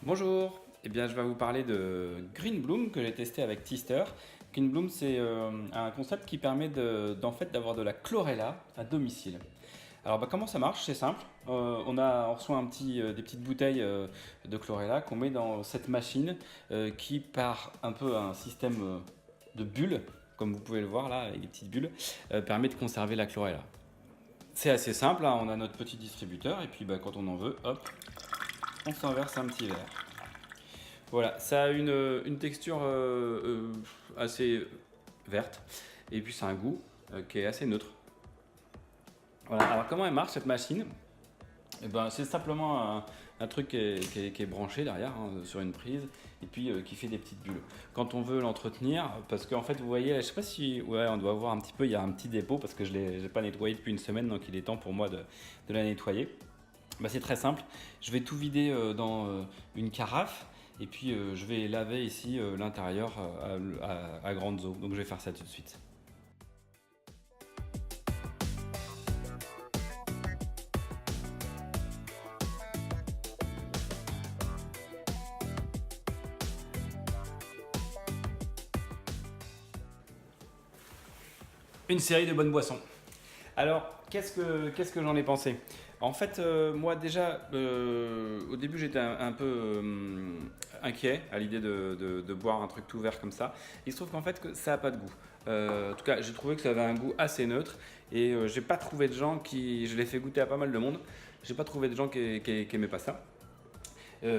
Bonjour, eh bien, je vais vous parler de Greenbloom que j'ai testé avec Tister. Greenbloom, c'est un concept qui permet fait, d'avoir de la chlorella à domicile. Alors comment ça marche? C'est simple. On reçoit des petites bouteilles de chlorella qu'on met dans cette machine qui, par un peu un système de bulles, comme vous pouvez le voir là, avec des petites bulles, permet de conserver la chlorella. C'est assez simple, hein, on a notre petit distributeur et puis quand on en veut, hop, on s'en verse un petit verre. Voilà, ça a une texture assez verte et puis ça a un goût qui est assez neutre. Voilà, alors comment elle marche cette machine? Eh ben, c'est simplement un truc qui est branché derrière sur une prise et puis qui fait des petites bulles. Quand on veut l'entretenir, parce qu'en fait vous voyez, je sais pas si ouais, on doit voir un petit peu, il y a un petit dépôt parce que je l'ai pas nettoyé depuis une semaine, donc il est temps pour moi de la nettoyer. C'est très simple, je vais tout vider dans une carafe et puis je vais laver ici l'intérieur à grande eau. Donc je vais faire ça tout de suite. Une série de bonnes boissons. Alors, qu'est-ce que j'en ai pensé? En fait, moi déjà, au début j'étais un peu inquiet à l'idée de boire un truc tout vert comme ça. Il se trouve qu'en fait que ça n'a pas de goût. En tout cas, j'ai trouvé que ça avait un goût assez neutre et j'ai pas trouvé de gens qui... Je l'ai fait goûter à pas mal de monde. J'ai pas trouvé de gens qui aimaient pas ça. Il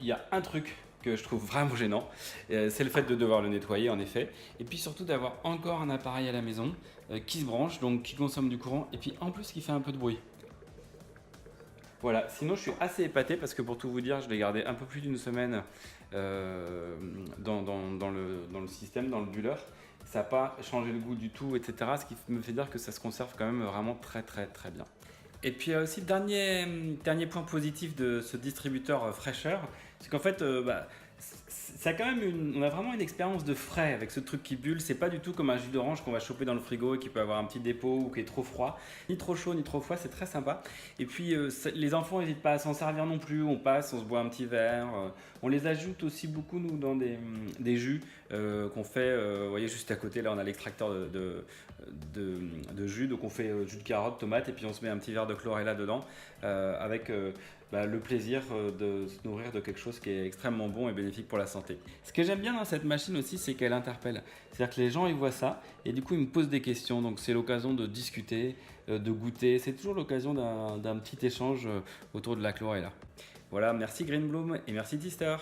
y a un truc que je trouve vraiment gênant, c'est le fait de devoir le nettoyer en effet, et puis surtout d'avoir encore un appareil à la maison qui se branche, donc qui consomme du courant, et puis en plus qui fait un peu de bruit. Voilà, sinon je suis assez épaté parce que pour tout vous dire, je l'ai gardé un peu plus d'une semaine dans le système, dans le bulleur. Ça n'a pas changé le goût du tout, etc. Ce qui me fait dire que ça se conserve quand même vraiment très très très bien. Et puis aussi, dernier point positif de ce distributeur fraîcheur, c'est qu'en fait, ça a quand même on a vraiment une expérience de frais avec ce truc qui bulle. C'est pas du tout comme un jus d'orange qu'on va choper dans le frigo et qui peut avoir un petit dépôt ou qui est trop froid. Ni trop chaud, ni trop froid, c'est très sympa. Et puis, les enfants n'hésitent pas à s'en servir non plus. On passe, on se boit un petit verre. On les ajoute aussi beaucoup, nous, dans des jus qu'on fait. Vous voyez, juste à côté, là, on a l'extracteur de jus. Donc, on fait jus de carotte, tomate, et puis on se met un petit verre de chlorella dedans avec le plaisir de se nourrir de quelque chose qui est extrêmement bon et bénéfique pour la santé. Ce que j'aime bien dans cette machine aussi, c'est qu'elle interpelle. C'est-à-dire que les gens ils voient ça et du coup ils me posent des questions. Donc c'est l'occasion de discuter, de goûter. C'est toujours l'occasion d'un petit échange autour de la chlorella. Voilà, merci Greenbloom et merci Tister.